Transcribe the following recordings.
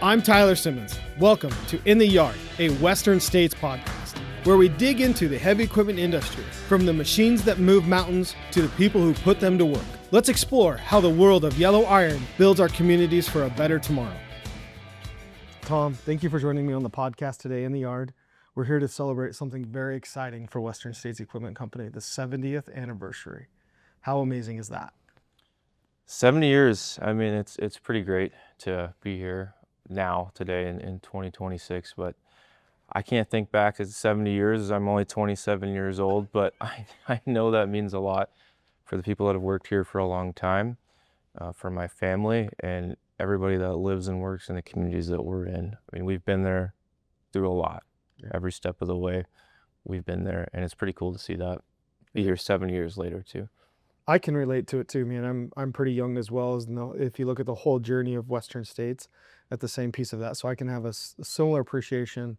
I'm Tyler Simmons. Welcome to In the Yard, a Western States podcast, where we dig into the heavy equipment industry, from the machines that move mountains to the people who put them to work. Let's explore how the world of yellow iron builds our communities for a better tomorrow. Tom, thank you for joining me on the podcast today, In the Yard. We're here to celebrate something very exciting for Western States Equipment Company, the 70th anniversary. How amazing is that? 70 years. I mean, it's pretty great to be here now, today in 2026, but I can't think back to 70 years as I'm only 27 years old, but I know that means a lot for the people that have worked here for a long time, for my family, and everybody that lives and works in the communities that we're in. I mean, we've been there through a lot. Every step of the way, we've been there, and it's pretty cool to see that be here 7 years later too. I can relate to it too, man. I'm pretty young as well. As if you look at the whole journey of Western States, at the same piece of that, so I can have a similar appreciation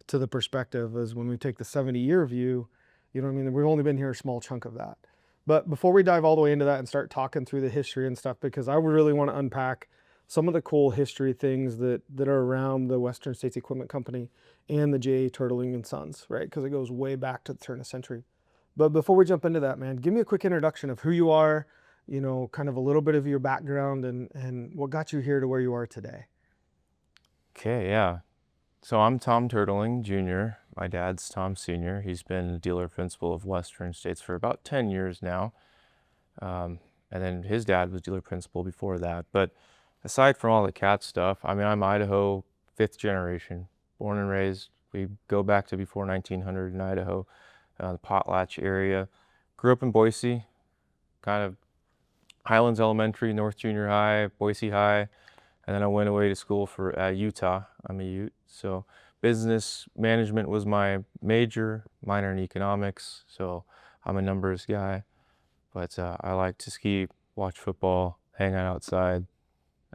to the perspective as when we take the 70-year view. You know what I mean? We've only been here a small chunk of that. But before we dive all the way into that and start talking through the history and stuff, because I really want to unpack some of the cool history things that are around the Western States Equipment Company and the J.A. Terteling and Sons, right? Because it goes way back to the turn of the century. But before we jump into that, man, give me a quick introduction of who you are, you know, kind of a little bit of your background and what got you here to where you are today. Okay, yeah. So I'm Tom Terteling Jr. My dad's Tom Sr. He's been the dealer principal of Western States for about 10 years now. And then his dad was dealer principal before that. But aside from all the cat stuff, I mean, I'm Idaho, 5th generation, born and raised. We go back to before 1900 in Idaho, the Potlatch area. Grew up in Boise, kind of Highlands Elementary, North Junior High, Boise High. And then I went away to school for Utah. I'm a Ute. So business management was my major, minor in economics. So I'm a numbers guy. But I like to ski, watch football, hang out outside.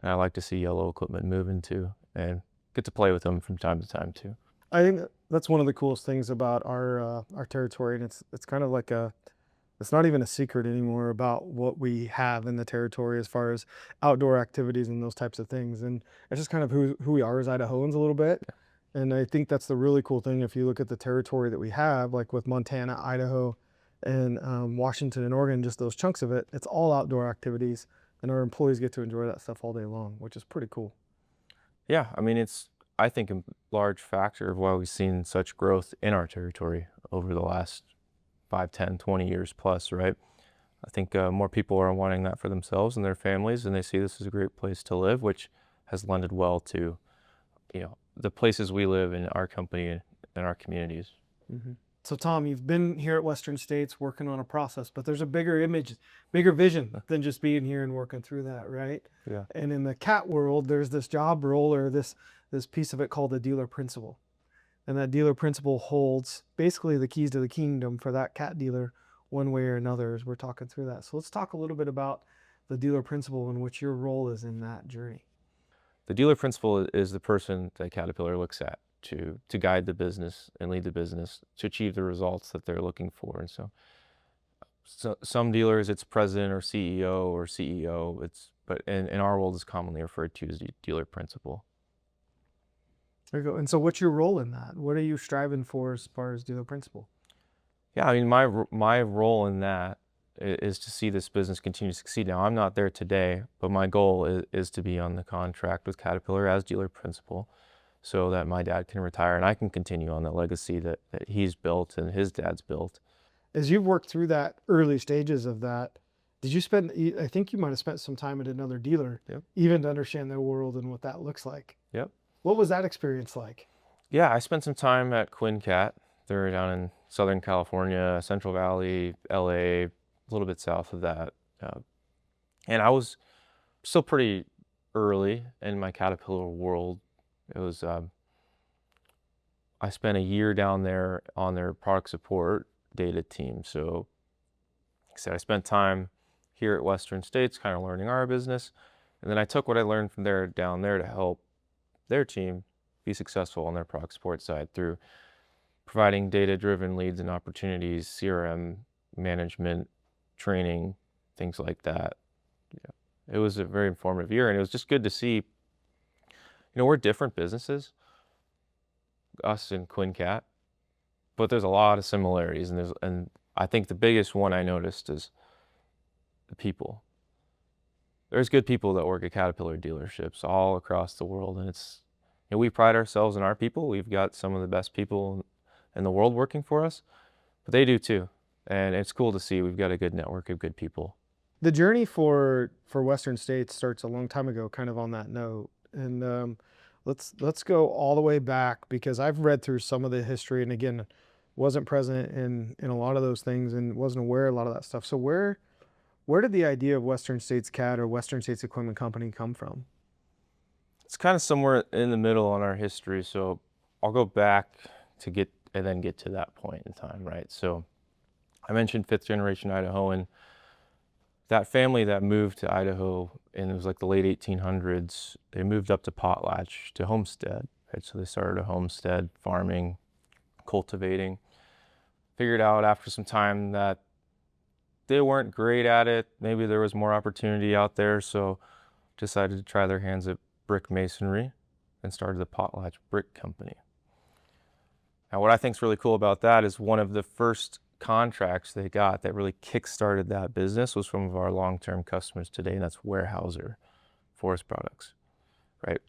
And I like to see yellow equipment moving too, and get to play with them from time to time too. I think that's one of the coolest things about our territory, and it's kind of like it's not even a secret anymore about what we have in the territory as far as outdoor activities and those types of things. And it's just kind of who we are as Idahoans a little bit. And I think that's the really cool thing. If you look at the territory that we have, like with Montana, Idaho, and Washington and Oregon, just those chunks of it, it's all outdoor activities. And our employees get to enjoy that stuff all day long, which is pretty cool. Yeah, I mean, it's, I think, a large factor of why we've seen such growth in our territory over the last 5, 10, 20 years plus, right? I think more people are wanting that for themselves and their families, and they see this as a great place to live, which has lended well to, you know, the places we live in our company and our communities. Mm-hmm. So Tom, you've been here at Western States working on a process, but there's a bigger image, bigger vision than just being here and working through that, right? Yeah. And in the cat world, there's this job role or this piece of it called the dealer principal. And that dealer principal holds basically the keys to the kingdom for that cat dealer one way or another as we're talking through that. So let's talk a little bit about the dealer principal and what your role is in that journey. The dealer principal is the person that Caterpillar looks at to guide the business and lead the business to achieve the results that they're looking for. And so some dealers, it's president or CEO. But in our world, it's commonly referred to as the dealer principal. There you go. And so what's your role in that? What are you striving for as far as dealer principal? Yeah, I mean, my role in that is to see this business continue to succeed. Now, I'm not there today, but my goal is to be on the contract with Caterpillar as dealer principal so that my dad can retire and I can continue on the legacy that he's built and his dad's built. As you've worked through that early stages of that, did you spend, I think you might have spent some time at another dealer, Yep. even to understand their world and what that looks like. Yep. What was that experience like? Yeah, I spent some time at Quinn Cat. They're down in Southern California, Central Valley, LA, a little bit south of that. And I was still pretty early in my Caterpillar world. It was, I spent a year down there on their product support data team. So like I said, I spent time here at Western States kind of learning our business. And then I took what I learned from there down there to help their team be successful on their product support side through providing data-driven leads and opportunities, CRM management, training, things like that. Yeah. It was a very informative year, and it was just good to see, We're different businesses, us and Quinn Cat, but there's a lot of similarities, and I think the biggest one I noticed is the people. There's good people that work at Caterpillar dealerships all across the world, and we pride ourselves in our people. We've got some of the best people in the world working for us, but they do too. And it's cool to see we've got a good network of good people. The journey for Western States starts a long time ago, kind of on that note. And let's go all the way back because I've read through some of the history, and again, wasn't present in a lot of those things and wasn't aware of a lot of that stuff. So where did the idea of Western States CAT or Western States Equipment Company come from? It's kind of somewhere in the middle on our history, so I'll go back to get to that point in time, right? So I mentioned fifth generation Idahoan. That family that moved to Idaho, and it was like the late 1800s, they moved up to Potlatch to homestead, right? So they started a homestead, farming, cultivating. Figured out after some time that they weren't great at it. Maybe there was more opportunity out there, so decided to try their hands at brick masonry and started the Potlatch Brick Company. Now, what I think is really cool about that is one of the first contracts they got that really kick-started that business was from one of our long-term customers today, and that's Weyerhaeuser Forest Products, right?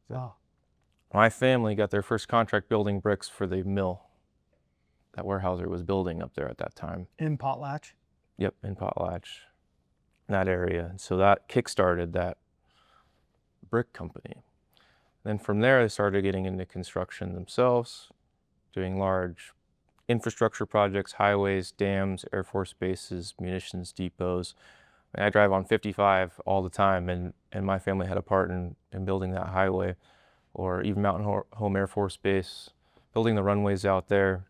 Wow. My family got their first contract building bricks for the mill that Weyerhaeuser was building up there at that time. In Potlatch? Yep, in Potlatch, in that area. And so that kick-started that brick company. Then from there, they started getting into construction themselves, doing large infrastructure projects, highways, dams, Air Force bases, munitions depots. I drive on 55 all the time, and my family had a part in building that highway, or even Mountain Home Air Force Base, building the runways out there,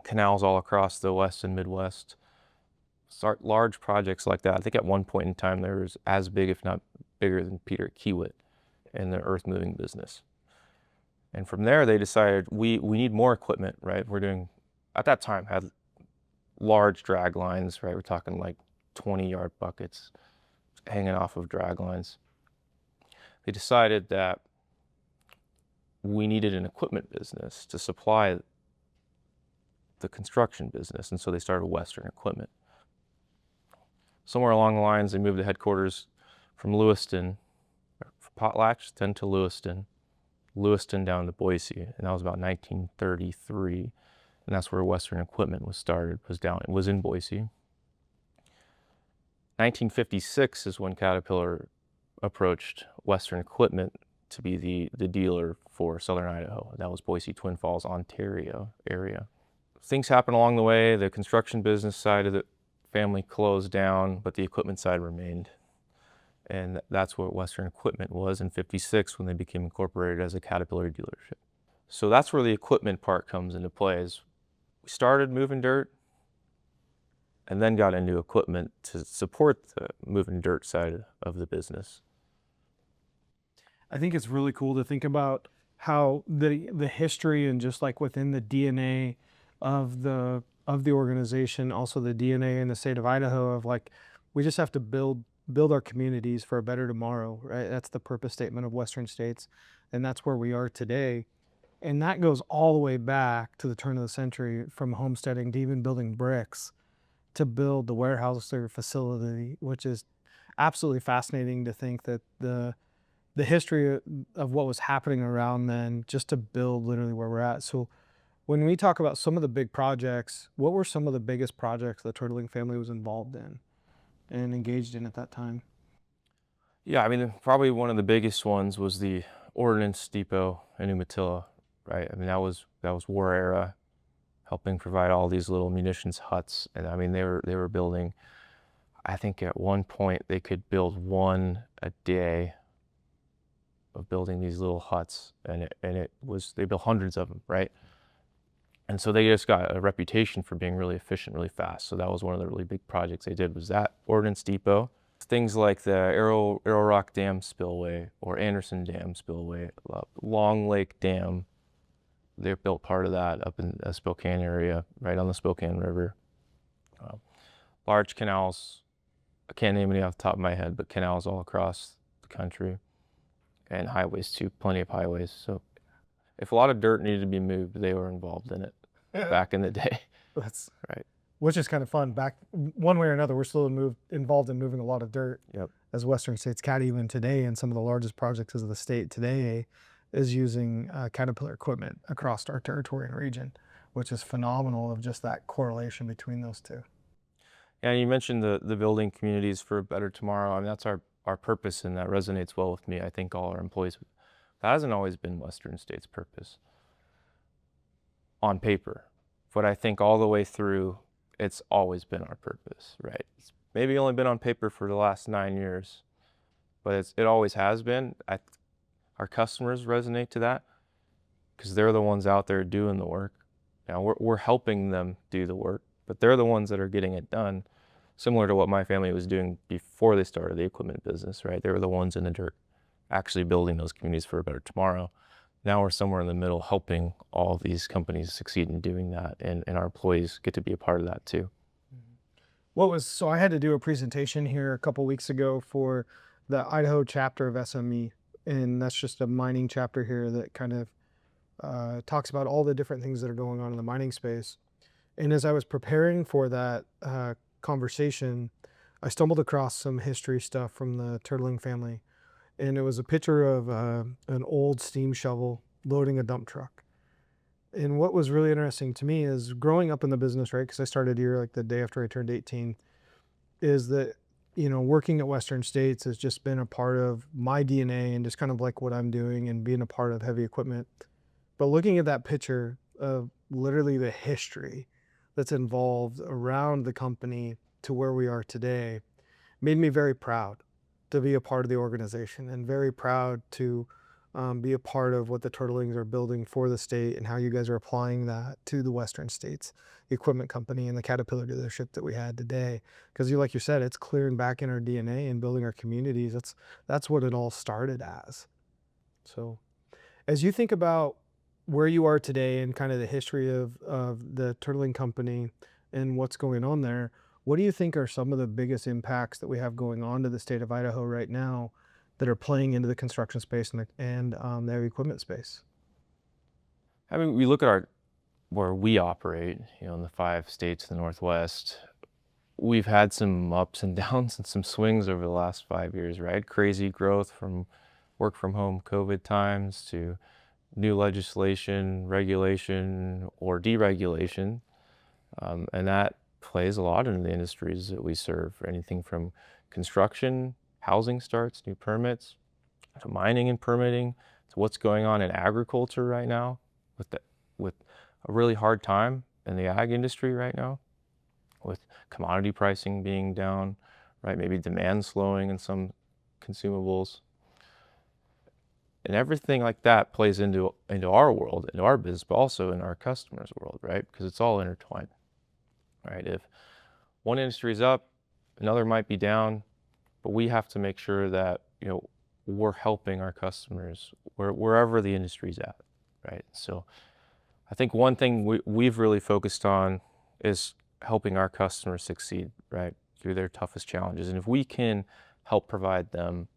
canals all across the West and Midwest. Start large projects like that. I think at one point in time there was as big, if not bigger, than Peter Kiewit in the earth moving business. And from there, they decided we need more equipment, right? We're doing, at that time, had large drag lines, right? We're talking like 20-yard buckets hanging off of drag lines. They decided that we needed an equipment business to supply the construction business, and so they started Western Equipment. Somewhere along the lines, they moved the headquarters from Lewiston, from Potlatch, then to Lewiston down to Boise, and that was about 1933, and that's where Western Equipment was started, it was in Boise. 1956 is when Caterpillar approached Western Equipment to be the dealer for Southern Idaho, and that was Boise, Twin Falls, Ontario area. Things happened along the way. The construction business side of the family closed down, but the equipment side remained. And that's what Western Equipment was in 56 when they became incorporated as a Caterpillar dealership. So that's where the equipment part comes into play. Is we started moving dirt and then got into equipment to support the moving dirt side of the business. I think it's really cool to think about how the history and just like within the DNA of the organization, also the DNA in the state of Idaho of like we just have to build our communities for a better tomorrow, right? That's the purpose statement of Western States, and that's where we are today. And that goes all the way back to the turn of the century, from homesteading to even building bricks to build the Weyerhaeuser facility, which is absolutely fascinating to think that the history of what was happening around then just to build literally where we're at. So when we talk about some of the big projects, what were some of the biggest projects the Terteling family was involved in and engaged in at that time? Yeah, I mean, probably one of the biggest ones was the Ordnance Depot in Umatilla, right? I mean, that was war era, helping provide all these little munitions huts. And I mean, they were building, I think at one point they could build one a day of building these little huts, and they built hundreds of them, right? And so they just got a reputation for being really efficient, really fast. So that was one of the really big projects they did, was that Ordnance Depot. Things like the Arrow Rock Dam spillway or Anderson Dam spillway, Long Lake Dam, they built part of that up in the Spokane area, right on the Spokane River. Large canals, I can't name any off the top of my head, but canals all across the country. and highways too, plenty of highways. So if a lot of dirt needed to be moved, they were involved in it back in the day. That's Right. which is kind of fun. Back one way or another, we're still involved in moving a lot of dirt Yep. as Western States Cat. Even today, and some of the largest projects of the state today is using Caterpillar equipment across our territory and region, which is phenomenal of just that correlation between those two. Yeah, you mentioned the building communities for a better tomorrow. I mean, that's our purpose, and that resonates well with me. I think all our employees, that hasn't always been Western States' purpose on paper, but I think all the way through, it's always been our purpose, right? It's maybe only been on paper for the last 9 years, but it always has been. Our customers resonate to that because they're the ones out there doing the work. Now we're helping them do the work, but they're the ones that are getting it done. Similar to what my family was doing before they started the equipment business, right? They were the ones in the dirt actually building those communities for a better tomorrow. Now we're somewhere in the middle helping all these companies succeed in doing that, and our employees get to be a part of that too. So I had to do a presentation here a couple weeks ago for the Idaho chapter of SME, and that's just a mining chapter here that kind of talks about all the different things that are going on in the mining space. And as I was preparing for that conversation, I stumbled across some history stuff from the Terteling family, and it was a picture of an old steam shovel loading a dump truck. And what was really interesting to me is growing up in the business, right? Because I started here like the day after I turned 18, is that, working at Western States has just been a part of my DNA and just kind of like what I'm doing and being a part of heavy equipment. But looking at that picture of literally the history that's involved around the company to where we are today made me very proud to be a part of the organization and very proud to be a part of what the Turtlings are building for the state and how you guys are applying that to the Western States Equipment Company and the Caterpillar dealership that we had today. Because like you said, it's clearing back in our DNA and building our communities. That's what it all started as. So as you think about where you are today and kind of the history of the Terteling company and what's going on there, what do you think are some of the biggest impacts that we have going on to the state of Idaho right now that are playing into the construction space and the heavy equipment space? I mean, we look at where we operate, in the 5 states of the Northwest. We've had some ups and downs and some swings over the last 5 years, right? Crazy growth from work from home COVID times to new legislation, regulation, or deregulation. And that plays a lot in the industries that we serve, anything from construction, housing starts, new permits, to mining and permitting, to what's going on in agriculture right now with a really hard time in the ag industry right now, with commodity pricing being down, right? Maybe demand slowing in some consumables. And everything like that plays into our world, into our business, but also in our customers' world, right? Because it's all intertwined, right? If one industry is up, another might be down, but we have to make sure that, we're helping our customers wherever the industry's at, right? So I think one thing we've really focused on is helping our customers succeed, right, through their toughest challenges. And if we can help provide them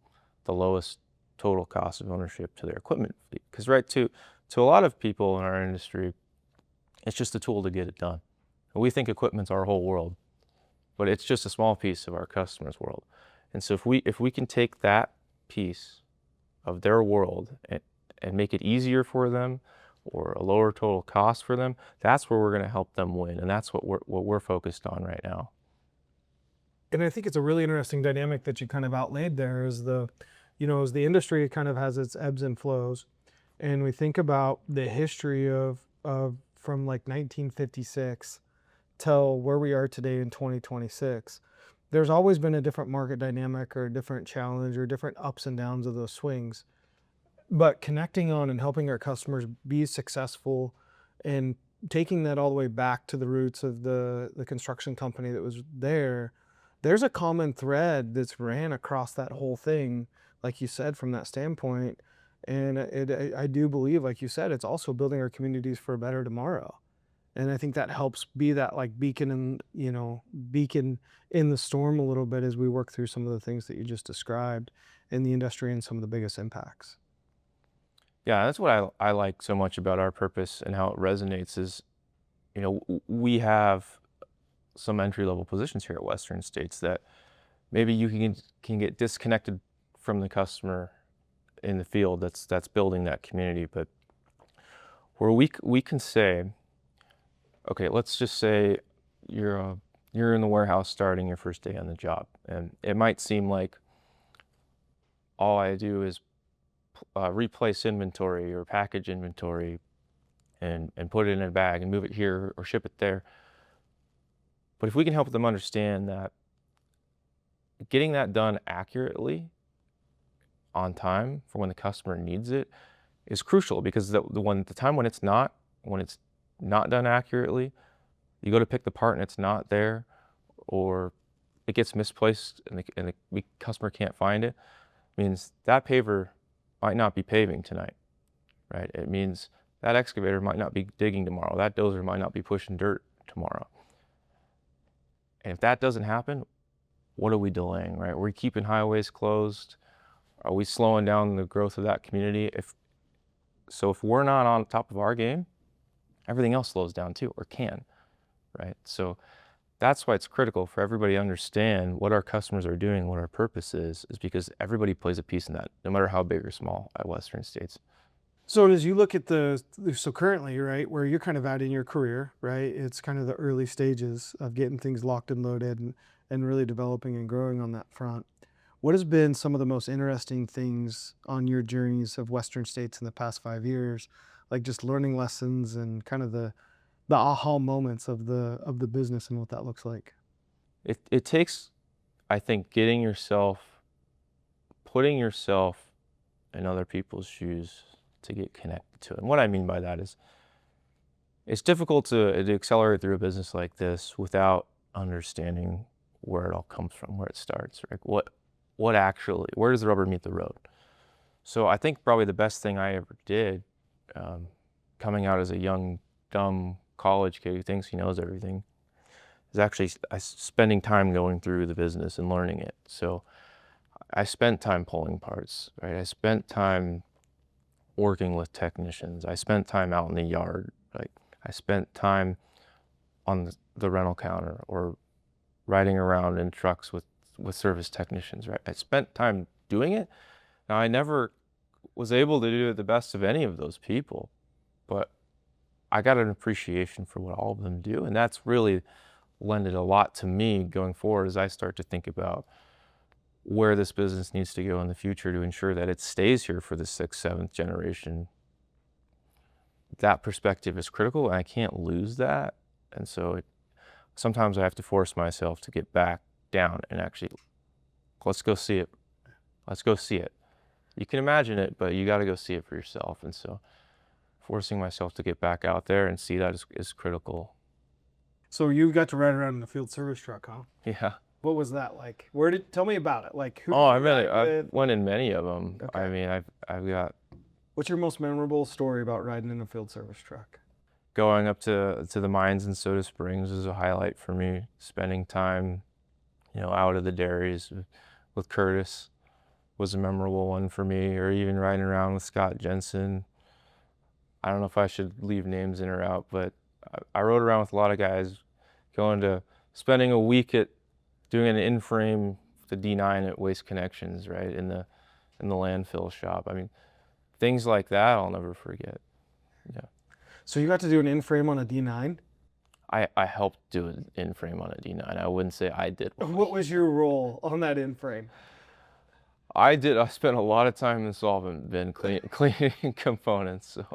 the lowest total cost of ownership to their equipment fleet, because right, to a lot of people in our industry, it's just a tool to get it done. And we think equipment's our whole world, but it's just a small piece of our customers' world. And so if we can take that piece of their world and make it easier for them or a lower total cost for them, that's where we're going to help them win. And that's what we're focused on right now. And I think it's a really interesting dynamic that you kind of outlaid there is as the industry kind of has its ebbs and flows, and we think about the history of from like 1956 till where we are today in 2026, there's always been a different market dynamic or a different challenge or different ups and downs of those swings. But connecting on and helping our customers be successful and taking that all the way back to the roots of the construction company that was there, there's a common thread that's ran across that whole thing, like you said, from that standpoint. And I do believe, like you said, it's also building our communities for a better tomorrow. And I think that helps be that like beacon in the storm a little bit as we work through some of the things that you just described in the industry and some of the biggest impacts. Yeah, that's what I like so much about our purpose and how it resonates is, we have some entry level positions here at Western States that maybe you can get disconnected from the customer in the field that's building that community, but where we can say, okay, let's just say you're you're in the warehouse starting your first day on the job, and it might seem like all I do is replace inventory or package inventory and put it in a bag and move it here or ship it there. But if we can help them understand that getting that done accurately on time for when the customer needs it is crucial because the time when it's not done accurately, you go to pick the part and it's not there, or it gets misplaced and the customer can't find it, means that paver might not be paving tonight, right? It means that excavator might not be digging tomorrow. That dozer might not be pushing dirt tomorrow. And if that doesn't happen, what are we delaying, right? Are we keeping highways closed? Are we slowing down the growth of that community? If we're not on top of our game, everything else slows down too, or can, right? So that's why it's critical for everybody to understand what our customers are doing, what our purpose is because everybody plays a piece in that, no matter how big or small at Western States. So as you look at so currently, right, where you're kind of at in your career, right, it's kind of the early stages of getting things locked and loaded and really developing and growing on that front. What has been some of the most interesting things on your journeys of Western states in the past 5 years? Like just learning lessons and kind of the aha moments of the business and what that looks like. It takes, I think, putting yourself in other people's shoes to get connected to it. And what I mean by that is it's difficult to accelerate through a business like this without understanding where it all comes from, where it starts, right? What actually, where does the rubber meet the road? So I think probably the best thing I ever did, um, coming out as a young, dumb college kid who thinks he knows everything, is actually spending time going through the business and learning it. So I spent time pulling parts, right? I spent time working with technicians. I spent time out in the yard. Like I spent time on the rental counter or riding around in trucks with service technicians, right? I spent time doing it. Now I never was able to do it the best of any of those people, but I got an appreciation for what all of them do, and that's really lended a lot to me going forward as I start to think about where this business needs to go in the future to ensure that it stays here for the sixth, seventh generation. That perspective is critical, and I can't lose that. And so sometimes I have to force myself to get back down and actually, let's go see it. Let's go see it. You can imagine it, but you got to go see it for yourself. And so forcing myself to get back out there and see that is critical. So you got to ride around in the field service truck, huh? Yeah. What was that like? Tell me about it? Like who Oh, did I you really, ride I've with? went in many of them. I Okay. mean, I've got What's your most memorable story about riding in a field service truck? going up to the mines in Soda Springs is a highlight for me. Spending time, out of the dairies with Curtis was a memorable one for me, or even riding around with Scott Jensen. I don't know if I should leave names in or out, but I rode around with a lot of guys, spending a week at doing an in-frame, the D9 at Waste Connections, right, in the landfill shop. I mean, things like that I'll never forget. Yeah. So you got to do an in-frame on a D9. I helped do an in-frame on a D9. I wouldn't say I did one. What was your role on that in-frame? I spent a lot of time in the solvent bin cleaning components. So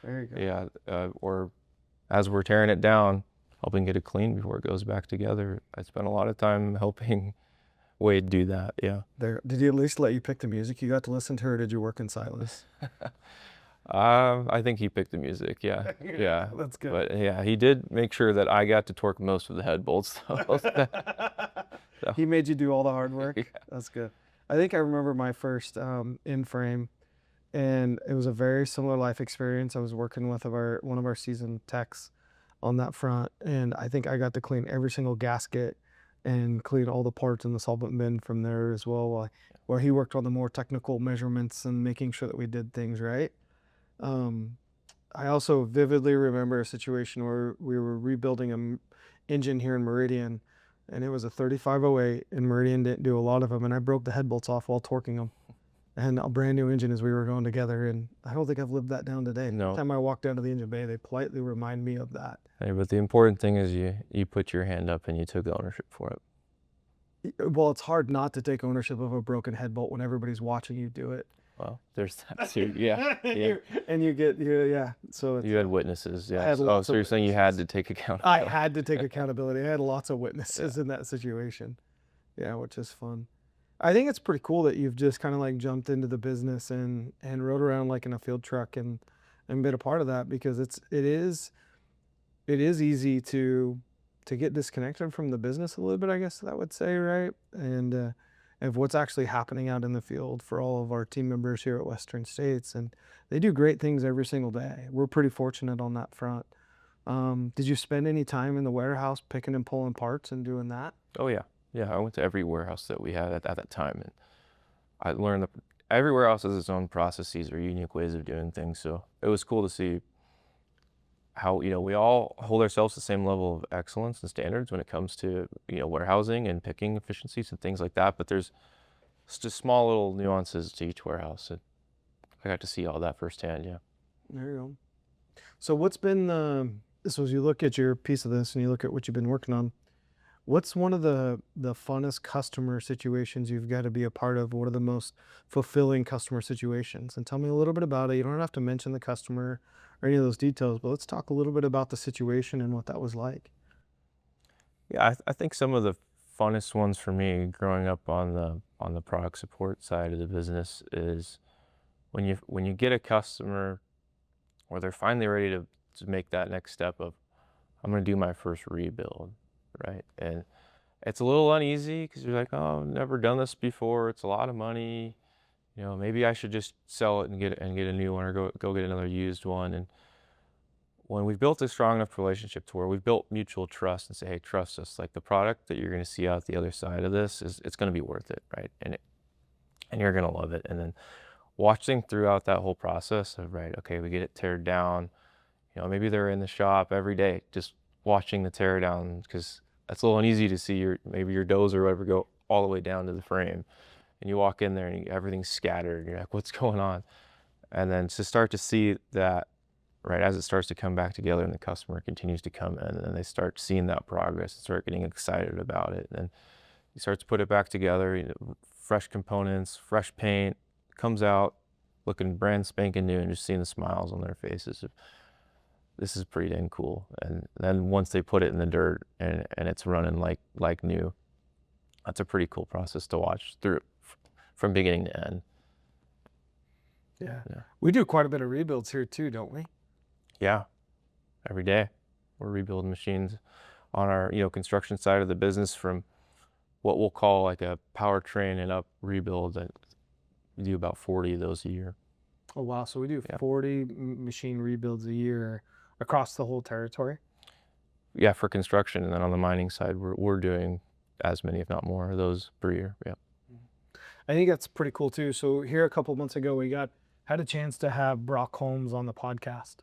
There you go. yeah, or as we're tearing it down, helping get it clean before it goes back together. I spent a lot of time helping Wade do that. Yeah. There. Did he at least let you pick the music you got to listen to, or did you work in silence? I think he picked the music. Yeah, yeah. That's good. But yeah, he did make sure that I got to torque most of the head bolts though. So, He made you do all the hard work. yeah. That's good. I think I remember my first in-frame, and it was a very similar life experience. I was working with one of our seasoned techs on that front, and I think I got to clean every single gasket and clean all the parts in the solvent bin from there as well, while he worked on the more technical measurements and making sure that we did things right. Um, I also vividly remember a situation where we were rebuilding an engine here in Meridian, and it was a 3508, and Meridian didn't do a lot of them, and I broke the head bolts off while torquing them. And a brand new engine as we were going together, and I don't think I've lived that down today. Every No. time I walk down to the engine bay, they politely remind me of that. Hey, but the important thing is you put your hand up and you took ownership for it. Well, it's hard not to take ownership of a broken head bolt when everybody's watching you do it. Well, there's that too. Yeah. Yeah. And you get, yeah. So You had witnesses, I yeah. had Oh, lots so of you're saying you had witnesses. to take I accountability. had to take accountability. I had lots of witnesses in that situation. Yeah, which is fun. I think it's pretty cool that you've just kind of like jumped into the business and rode around like in a field truck and been a part of that, because it is easy to get disconnected from the business a little bit, I guess that would say, right? And of what's actually happening out in the field for all of our team members here at Western States, and they do great things every single day. We're pretty fortunate on that front. Did you spend any time in the warehouse picking and pulling parts and doing that? Oh yeah. Yeah, I went to every warehouse that we had at that time, and I learned that every warehouse has its own processes or unique ways of doing things. So it was cool to see how, we all hold ourselves to the same level of excellence and standards when it comes to, warehousing and picking efficiencies and things like that. But there's just small little nuances to each warehouse. And I got to see all that firsthand. Yeah. There you go. So what's been so as you look at your piece of this and you look at what you've been working on, what's one of the funnest customer situations you've got to be a part of? What are the most fulfilling customer situations? And tell me a little bit about it. You don't have to mention the customer or any of those details, but let's talk a little bit about the situation and what that was like. Yeah, I think some of the funnest ones for me growing up on the product support side of the business is when you get a customer where they're finally ready to make that next step of I'm gonna do my first rebuild, right? And it's a little uneasy because you're like, oh, I've never done this before. It's a lot of money. Maybe I should just sell it and get a new one or go get another used one. And when we've built a strong enough relationship to where we've built mutual trust and say, hey, trust us, like the product that you're going to see out the other side of this it's going to be worth it, right? And you're going to love it. And then watching throughout that whole process of, right, okay, we get it teared down. Maybe they're in the shop every day, just watching the tear down because that's a little uneasy to see maybe your dozer or whatever go all the way down to the frame. And you walk in there and everything's scattered. You're like, what's going on? And then to start to see that, right, as it starts to come back together and the customer continues to come in and they start seeing that progress and start getting excited about it. And you start to put it back together, fresh components, fresh paint, comes out looking brand spanking new and just seeing the smiles on their faces. This is pretty dang cool. And then once they put it in the dirt and it's running like new, that's a pretty cool process to watch through from beginning to end. Yeah. Yeah. We do quite a bit of rebuilds here too, don't we? Yeah. Every day we're rebuilding machines on our, construction side of the business from what we'll call like a powertrain and up rebuild that we do about 40 of those a year. Oh wow, so we do Yeah. 40 machine rebuilds a year across the whole territory. Yeah, for construction. And then on the mining side, we're doing as many, if not more, of those per year. Yeah. I think that's pretty cool too. So here a couple months ago, we had a chance to have Brock Holmes on the podcast,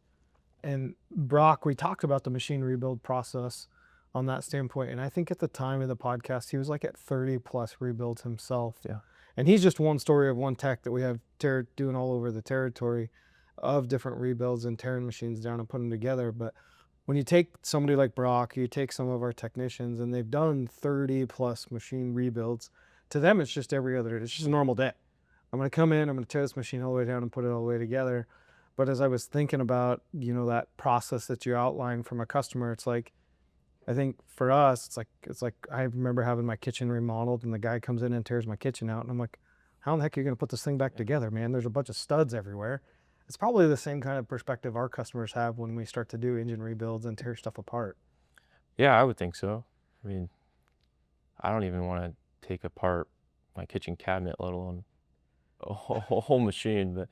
and Brock, we talked about the machine rebuild process on that standpoint. And I think at the time of the podcast, he was like at 30 plus rebuilds himself. Yeah. And he's just one story of one tech that we have doing all over the territory of different rebuilds and tearing machines down and putting them together. But when you take somebody like Brock, you take some of our technicians and they've done 30 plus machine rebuilds, to them it's just every other, it's just a normal day. I'm going to come in, I'm going to tear this machine all the way down and put it all the way together. But as I was thinking about, that process that you outlined from a customer, it's like, I think for us, it's like I remember having my kitchen remodeled and the guy comes in and tears my kitchen out and I'm like, how in the heck are you going to put this thing back together, man? There's a bunch of studs everywhere. It's probably the same kind of perspective our customers have when we start to do engine rebuilds and tear stuff apart. Yeah, I would think so. I mean, I don't even want to take apart my kitchen cabinet, let alone a whole machine, but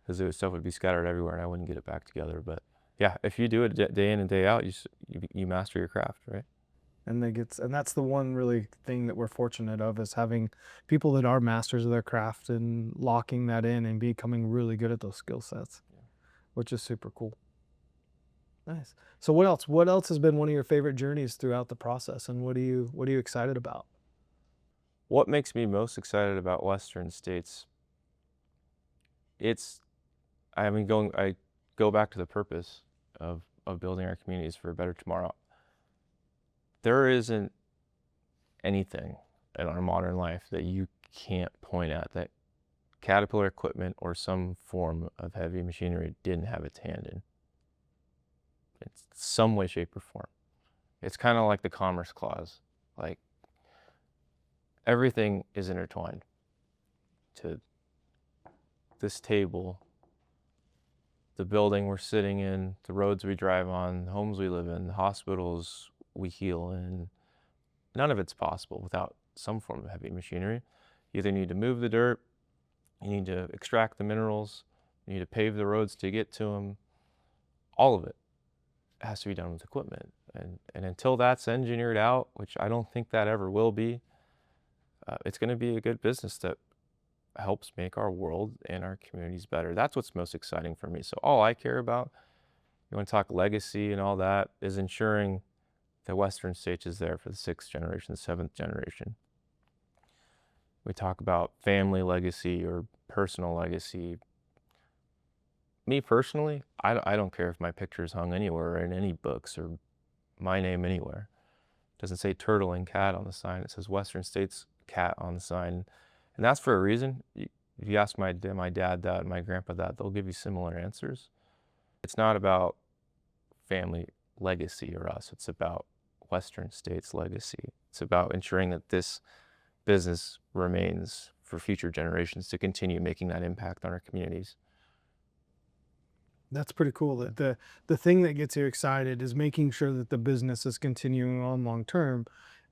because the stuff would be scattered everywhere and I wouldn't get it back together. But yeah, if you do it day in and day out, you master your craft, right? And that's the one really thing that we're fortunate of, is having people that are masters of their craft and locking that in and becoming really good at those skill sets. which is super cool. Nice. So what else? What else has been one of your favorite journeys throughout the process, and what are you excited about? What makes me most excited about Western states, it's I mean, I go back to the purpose of building our communities for a better tomorrow. There isn't anything in our modern life that you can't point at that Caterpillar equipment or some form of heavy machinery didn't have its hand in. It's some way, shape, or form. It's kind of like the Commerce Clause. Like everything is intertwined to this table, the building we're sitting in, the roads we drive on, the homes we live in, the hospitals we heal in. None of it's possible without some form of heavy machinery. You either need to move the dirt, you need to extract the minerals, you need to pave the roads to get to them. All of it has to be done with equipment. And until that's engineered out, which I don't think that ever will be, it's going to be a good business that helps make our world and our communities better. That's what's most exciting for me. So all I care about, you want to talk legacy and all that, is ensuring that Western States is there for the sixth generation, the seventh generation. We talk about family legacy or personal legacy. Me personally, I don't care if my picture is hung anywhere or in any books or my name anywhere. It doesn't say Terteling cat on the sign. It says Western States cat on the sign. And that's for a reason. If you ask my dad that and my grandpa that, they'll give you similar answers. It's not about family legacy or us. It's about Western States legacy. It's about ensuring that this business remains for future generations to continue making that impact on our communities. That's pretty cool. That the thing that gets you excited is making sure that the business is continuing on long term,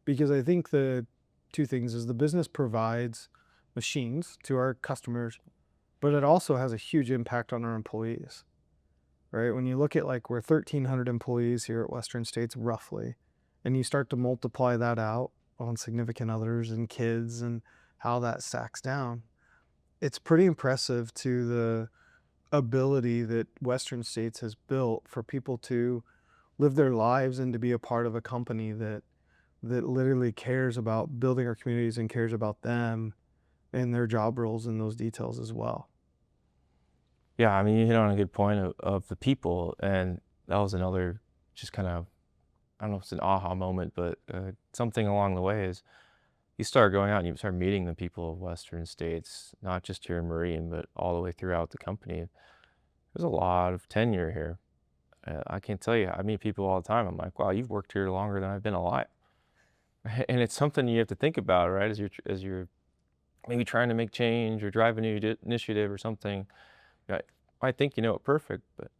because I think the two things is the business provides machines to our customers, but it also has a huge impact on our employees, right? When you look at like we're 1,300 employees here at Western States roughly, and you start to multiply that out on significant others and kids and how that stacks down, it's pretty impressive to the ability that Western States has built for people to live their lives and to be a part of a company that literally cares about building our communities and cares about them and their job roles and those details as well. Yeah, I mean, you hit on a good point of the people, and that was another just kind of, I don't know if it's an aha moment, but something along the way is you start going out and you start meeting the people of Western states, not just here in Marine, but all the way throughout the company. There's a lot of tenure here. I can't tell you, I meet people all the time. I'm like, wow, you've worked here longer than I've been alive. And it's something you have to think about, right? As you're maybe trying to make change or drive a new initiative or something. I might think you know it perfect, but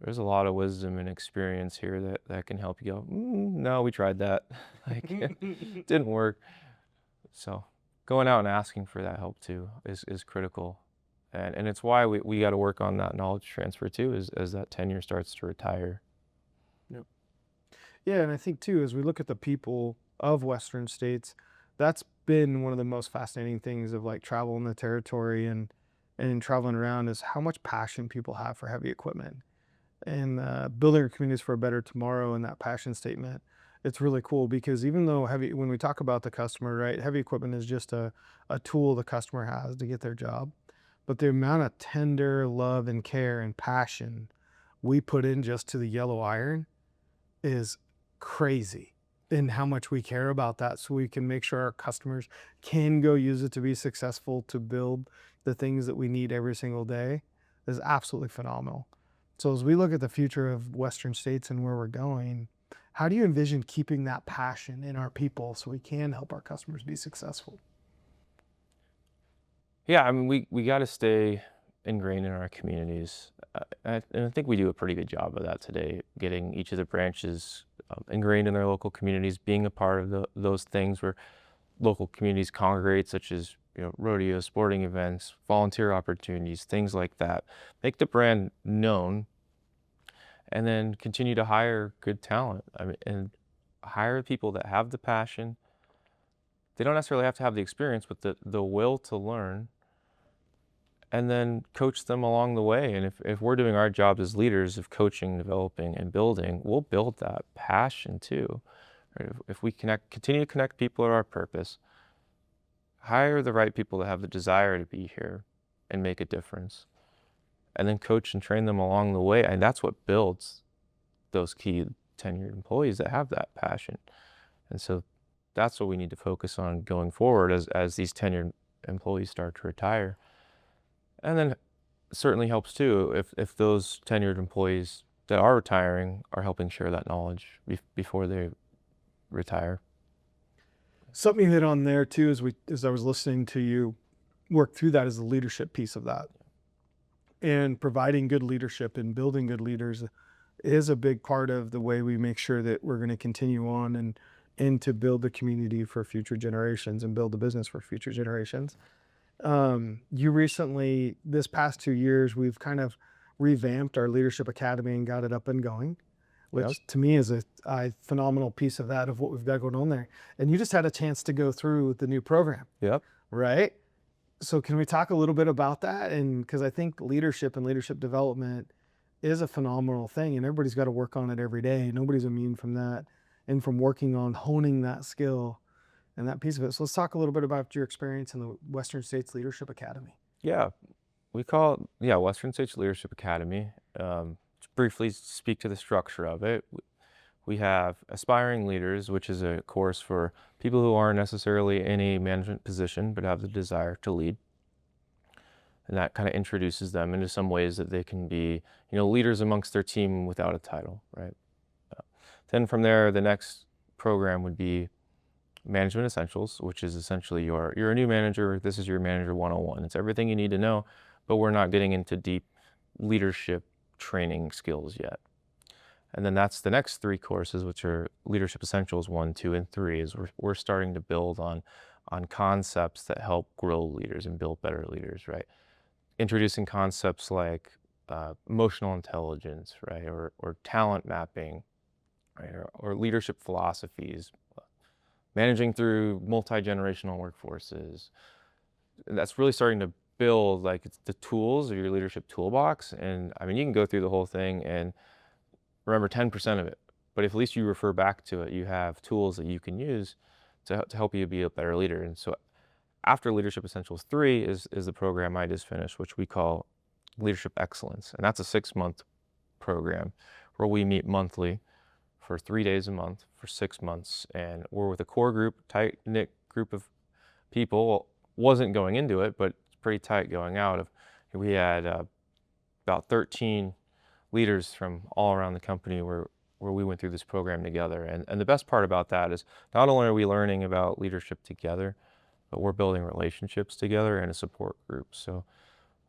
there's a lot of wisdom and experience here that can help you go, no, we tried that. Like, didn't work. So going out and asking for that help too is critical. And it's why we got to work on that knowledge transfer too, as that tenure starts to retire. Yep. Yeah, and I think too, as we look at the people of Western states, that's been one of the most fascinating things of like travel in the territory and traveling around is how much passion people have for heavy equipment and building our communities for a better tomorrow and that passion statement. It's really cool because even though heavy, when we talk about the customer, right, heavy equipment is just a tool the customer has to get their job. But the amount of tender love and care and passion we put in just to the yellow iron is crazy in how much we care about that so we can make sure our customers can go use it to be successful to build the things that we need every single day is absolutely phenomenal. So as we look at the future of Western states and where we're going, how do you envision keeping that passion in our people so we can help our customers be successful? Yeah, I mean, we got to stay ingrained in our communities. And I think we do a pretty good job of that today, getting each of the branches ingrained in their local communities, being a part of those things where local communities congregate, such as rodeo, sporting events, volunteer opportunities, things like that. Make the brand known, and then continue to hire good talent. I mean, and hire people that have the passion. They don't necessarily have to have the experience, but the will to learn and then coach them along the way. And if we're doing our jobs as leaders of coaching, developing, and building, we'll build that passion too. Right? If we continue to connect people to our purpose, hire the right people that have the desire to be here and make a difference, and then coach and train them along the way. And that's what builds those key tenured employees that have that passion. And so that's what we need to focus on going forward as these tenured employees start to retire. And then certainly helps too if those tenured employees that are retiring are helping share that knowledge before they retire. Something you hit on there too, as I was listening to you work through that, is the leadership piece of that, and providing good leadership and building good leaders is a big part of the way we make sure that we're going to continue on and to build the community for future generations and build the business for future generations. You recently, this past 2 years, we've kind of revamped our leadership academy and got it up and going, Yep. which to me is a phenomenal piece of that, of what we've got going on there. And you just had a chance to go through the new program, Yep. right? So can we talk a little bit about that? And because I think leadership and leadership development is a phenomenal thing, and everybody's got to work on it every day. Nobody's immune from that, and from working on honing that skill and that piece of it. So let's talk a little bit about your experience in the Western States Leadership Academy. Yeah. We call it, yeah, Western States Leadership Academy. To briefly speak to the structure of it, we have Aspiring Leaders, which is a course for people who aren't necessarily in a management position but have the desire to lead. And that kind of introduces them into some ways that they can be, leaders amongst their team without a title, right? Uh, then from there, the next program would be Management Essentials, which is essentially you're a new manager. This is your manager 101. It's everything you need to know, but we're not getting into deep leadership training skills yet. And then that's the next three courses, which are Leadership Essentials 1, 2, and 3, is we're starting to build on concepts that help grow leaders and build better leaders, right? Introducing concepts like emotional intelligence, right? Or talent mapping, right? Or leadership philosophies, managing through multi-generational workforces. And that's really starting to build like it's the tools of your leadership toolbox. And I mean, you can go through the whole thing and remember 10% of it, but if at least you refer back to it, you have tools that you can use to help you be a better leader. And so after Leadership Essentials 3 is the program I just finished, which we call Leadership Excellence. And that's a 6-month program where we meet monthly for 3 days a month for 6 months. And we're with a core group, tight-knit group of people. Well, wasn't going into it, but it's pretty tight going out. We had about 13 leaders from all around the company where we went through this program together. And the best part about that is not only are we learning about leadership together, but we're building relationships together and a support group. So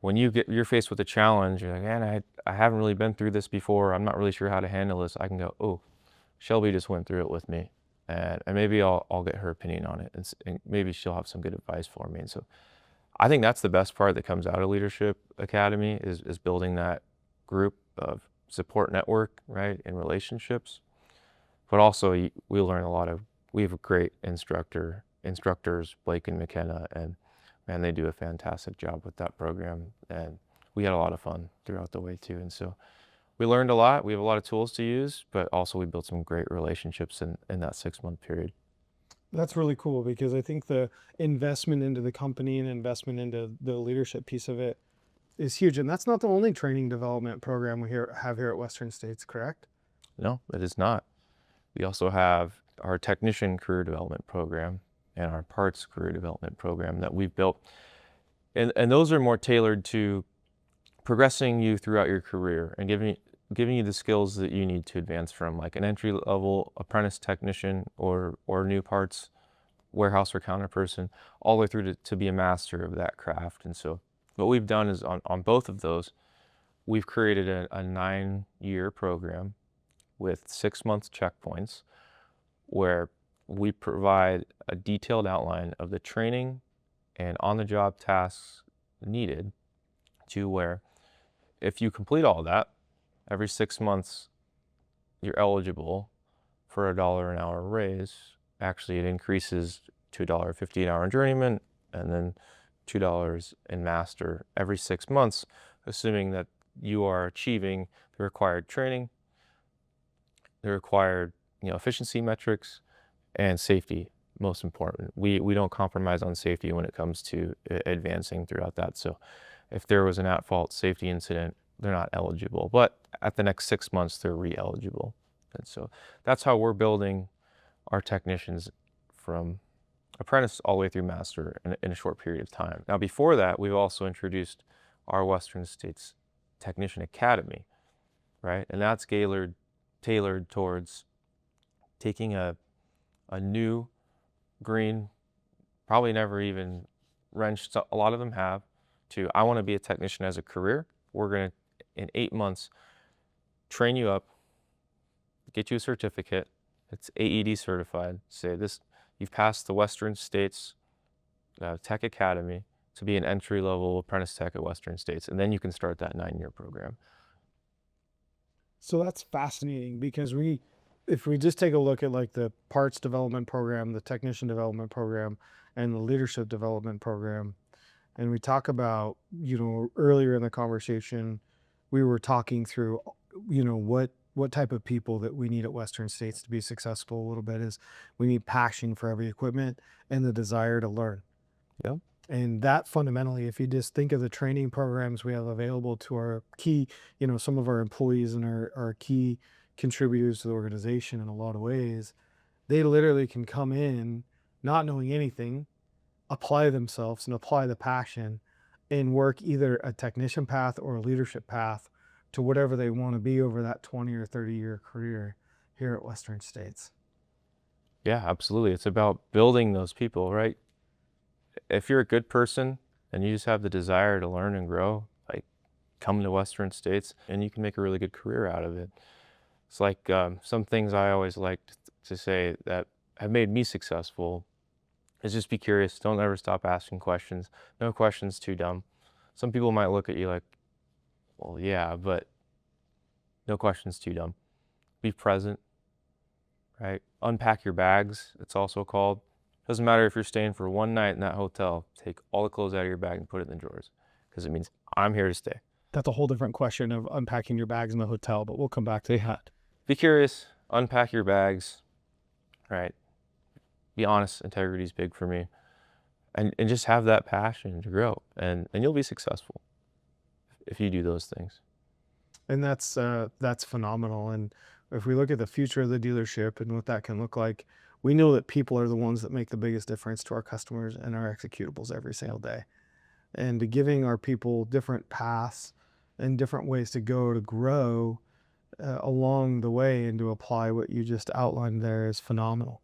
when you're faced with a challenge, you're like, man, I haven't really been through this before. I'm not really sure how to handle this. I can go, oh, Shelby just went through it with me. And maybe I'll get her opinion on it. And maybe she'll have some good advice for me. And so I think that's the best part that comes out of Leadership Academy is building that group of support network, right, in relationships. But also we learn a lot we have a great instructors, Blake and McKenna, and man, they do a fantastic job with that program. And we had a lot of fun throughout the way too. And so we learned a lot. We have a lot of tools to use, but also we built some great relationships in that 6-month period. That's really cool, because I think the investment into the company and investment into the leadership piece of it is huge. And that's not the only training development program we have here at Western States, correct? No, it is not. We also have our technician career development program and our parts career development program that we've built. And those are more tailored to progressing you throughout your career and giving you the skills that you need to advance from like an entry level apprentice technician or new parts warehouse or counter person all the way through to be a master of that craft. And so what we've done is on both of those, we've created a 9-year program with 6-month checkpoints where we provide a detailed outline of the training and on-the-job tasks needed to where if you complete all that, every 6 months you're eligible for $1 an hour raise. Actually, it increases to $1.50 an hour in journeyman, and then $2 in master every 6 months, assuming that you are achieving the required training, the required, efficiency metrics, and safety. Most important, we don't compromise on safety when it comes to advancing throughout that. So if there was an at fault safety incident, they're not eligible, but at the next 6 months they're re-eligible. And so that's how we're building our technicians from apprentice all the way through master in a short period of time. Now, before that, we've also introduced our Western States Technician Academy, right? And that's tailored towards taking a new green, probably never even wrenched, so a lot of them have, to I want to be a technician as a career. We're going to, in 8 months, train you up, get you a certificate. It's AED certified. Say this, you've passed the Western States Tech Academy to be an entry-level apprentice tech at Western States, and then you can start that 9-year program. So that's fascinating because if we just take a look at like the parts development program, the technician development program, and the leadership development program, and we talk about, earlier in the conversation, we were talking through, what type of people that we need at Western States to be successful a little bit is we need passion for every equipment and the desire to learn. Yep. And that fundamentally, if you just think of the training programs we have available to our key, some of our employees and our key contributors to the organization in a lot of ways, they literally can come in not knowing anything, apply themselves and apply the passion and work either a technician path or a leadership path to whatever they want to be over that 20 or 30-year career here at Western States. Yeah, absolutely. It's about building those people, right? If you're a good person and you just have the desire to learn and grow, like come to Western States and you can make a really good career out of it. It's like some things I always like to say that have made me successful is just be curious. Don't ever stop asking questions. No question's too dumb. Some people might look at you like, well, yeah, but no question's too dumb. Be present, right? Unpack your bags, it's also called. Doesn't matter if you're staying for one night in that hotel, take all the clothes out of your bag and put it in the drawers because it means I'm here to stay. That's a whole different question of unpacking your bags in the hotel, but we'll come back to that. Be curious, unpack your bags, right? Be honest, integrity is big for me. And just have that passion to grow and you'll be successful if you do those things. And that's phenomenal. And if we look at the future of the dealership and what that can look like, we know that people are the ones that make the biggest difference to our customers and our executables every single day. And giving our people different paths and different ways to go to grow along the way and to apply what you just outlined there is phenomenal.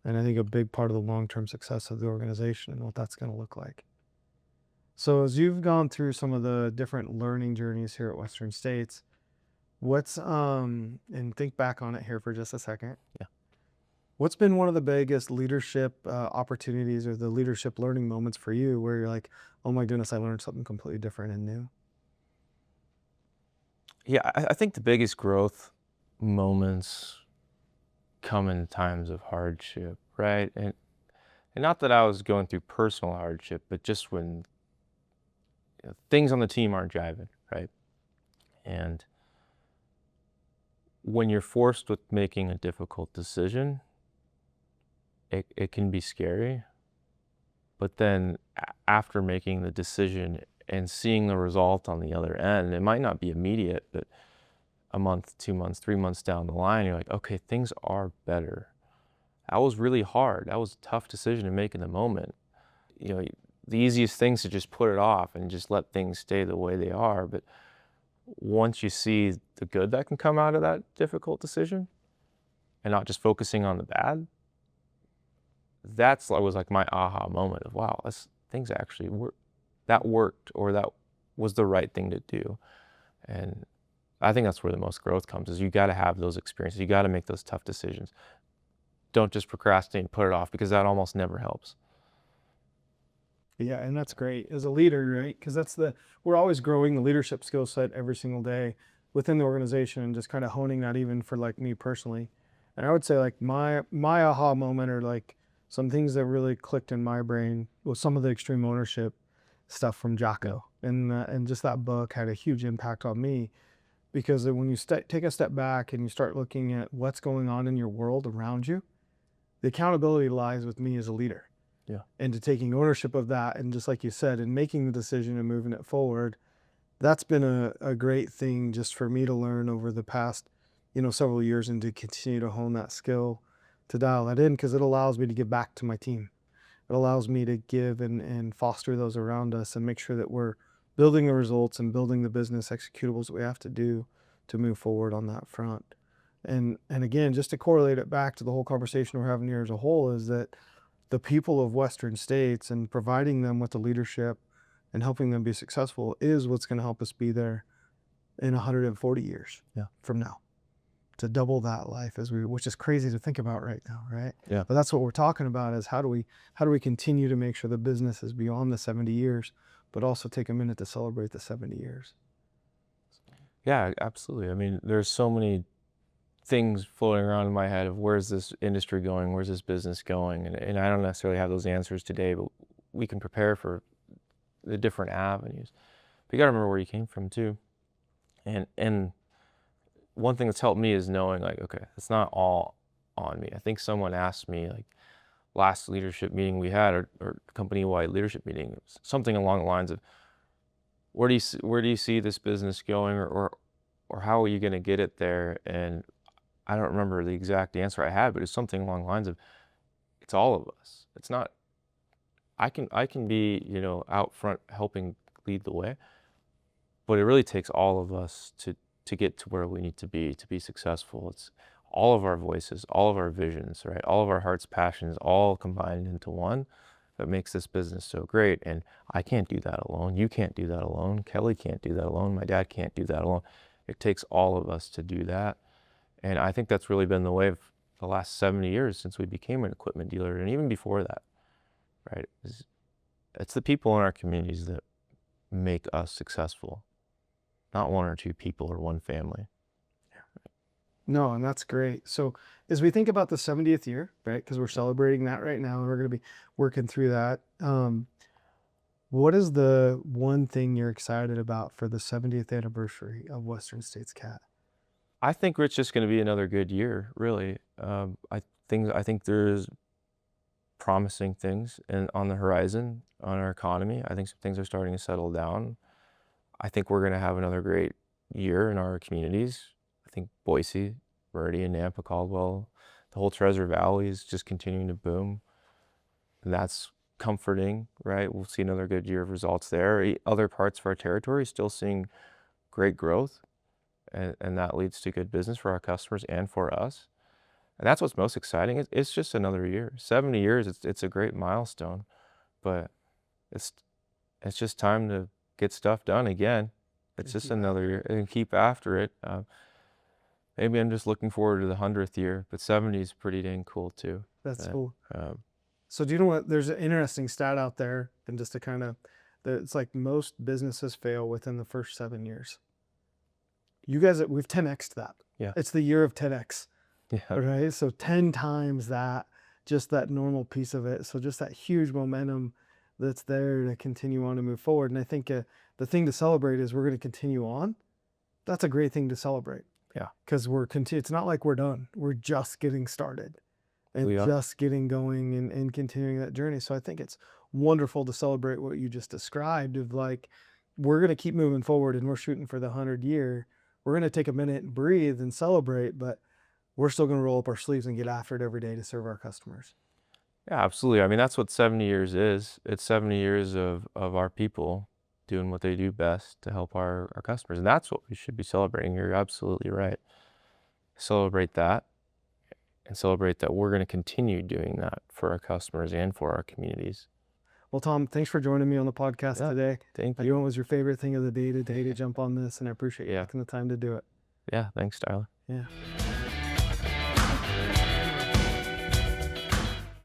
And I think a big part of the long-term success of the organization and what that's going to look like. So as you've gone through some of the different learning journeys here at Western States, what's and think back on it here for just a second. Yeah. What's been one of the biggest leadership opportunities or the leadership learning moments for you where you're like, oh my goodness, I learned something completely different and new? Yeah, I think the biggest growth moments come in times of hardship, right? And not that I was going through personal hardship, but just when things on the team aren't jiving, right? And when you're forced with making a difficult decision, it can be scary. But then after making the decision and seeing the result on the other end, it might not be immediate, but a month, 2 months, 3 months down the line, you're like, okay, things are better. That was really hard. That was a tough decision to make in the moment. The easiest thing is to just put it off and just let things stay the way they are. But once you see the good that can come out of that difficult decision and not just focusing on the bad, that's was like my aha moment of, wow, things actually work. That worked, or that was the right thing to do. And I think that's where the most growth comes is you got to have those experiences. You got to make those tough decisions. Don't just procrastinate and put it off because that almost never helps. Yeah, and that's great as a leader, right? Because we're always growing the leadership skill set every single day within the organization and just kind of honing that even for like me personally. And I would say like my aha moment or like some things that really clicked in my brain was some of the extreme ownership stuff from Jocko, and just that book had a huge impact on me because when you take a step back and you start looking at what's going on in your world around you, the accountability lies with me as a leader. Yeah. And to taking ownership of that, and just like you said, and making the decision and moving it forward, that's been a great thing just for me to learn over the past, several years, and to continue to hone that skill, to dial that in, because it allows me to give back to my team. It allows me to give and foster those around us and make sure that we're building the results and building the business executables that we have to do to move forward on that front. And again, just to correlate it back to the whole conversation we're having here as a whole, is that the people of Western states and providing them with the leadership and helping them be successful is what's going to help us be there in 140 years from now, to double that life, which is crazy to think about right now, right? Yeah. But that's what we're talking about, is how do we continue to make sure the business is beyond the 70 years, but also take a minute to celebrate the 70 years. Yeah, absolutely. I mean, there's so many things floating around in my head of where's this industry going, where's this business going, and I don't necessarily have those answers today, but we can prepare for the different avenues. But you got to remember where you came from too, and one thing that's helped me is knowing, like, okay, it's not all on me. I think someone asked me, like, last leadership meeting we had, or company-wide leadership meeting, it was something along the lines of, where do you see this business going, or how are you going to get it there? And I don't remember the exact answer I had, but it's something along the lines of, it's all of us. It's not, I can be, out front helping lead the way, but it really takes all of us to get to where we need to be successful. It's all of our voices, all of our visions, right? All of our heart's passions, all combined into one, that makes this business so great. And I can't do that alone. You can't do that alone. Kelly can't do that alone. My dad can't do that alone. It takes all of us to do that. And I think that's really been the way of the last 70 years since we became an equipment dealer, and even before that, right? It's the people in our communities that make us successful, not one or two people or one family. No, and that's great. So as we think about the 70th year, right, because we're celebrating that right now, and we're going to be working through that, what is the one thing you're excited about for the 70th anniversary of Western States Cat? I think it's just going to be another good year, really. I think there's promising things on the horizon on our economy. I think some things are starting to settle down. I think we're going to have another great year in our communities. I think Boise, Meridian, Nampa, Caldwell, the whole Treasure Valley is just continuing to boom. And that's comforting, right? We'll see another good year of results there. Other parts of our territory still seeing great growth, and that leads to good business for our customers and for us. And that's what's most exciting. It's just another year. 70 years, it's a great milestone, but it's just time to get stuff done again. It's just another year, and keep after it. Maybe I'm just looking forward to the 100th year, but 70 is pretty dang cool too. That's cool. So do you know what? There's an interesting stat out there, and just to kind of, it's like most businesses fail within the first 7 years. You guys, we've 10x'd that. Yeah. It's the year of 10x. Yeah. Right. So 10 times that, just that normal piece of it. So just that huge momentum that's there to continue on and move forward. And I think the thing to celebrate is we're going to continue on. That's a great thing to celebrate. Yeah. Because it's not like we're done. We're just getting started and We are. just getting going and continuing that journey. So I think it's wonderful to celebrate what you just described, of like, we're going to keep moving forward, and we're shooting for the 100-year. We're going to take a minute and breathe and celebrate, but we're still going to roll up our sleeves and get after it every day to serve our customers. Yeah, absolutely. I mean, that's what 70 years is. It's 70 years of our people doing what they do best to help our customers. And that's what we should be celebrating. You're absolutely right. Celebrate that, and celebrate that we're going to continue doing that for our customers and for our communities. Well, Tom, thanks for joining me on the podcast today. Thank you. I know it was your favorite thing of the day today to jump on this, and I appreciate you taking the time to do it. Yeah, thanks, Tyler. Yeah.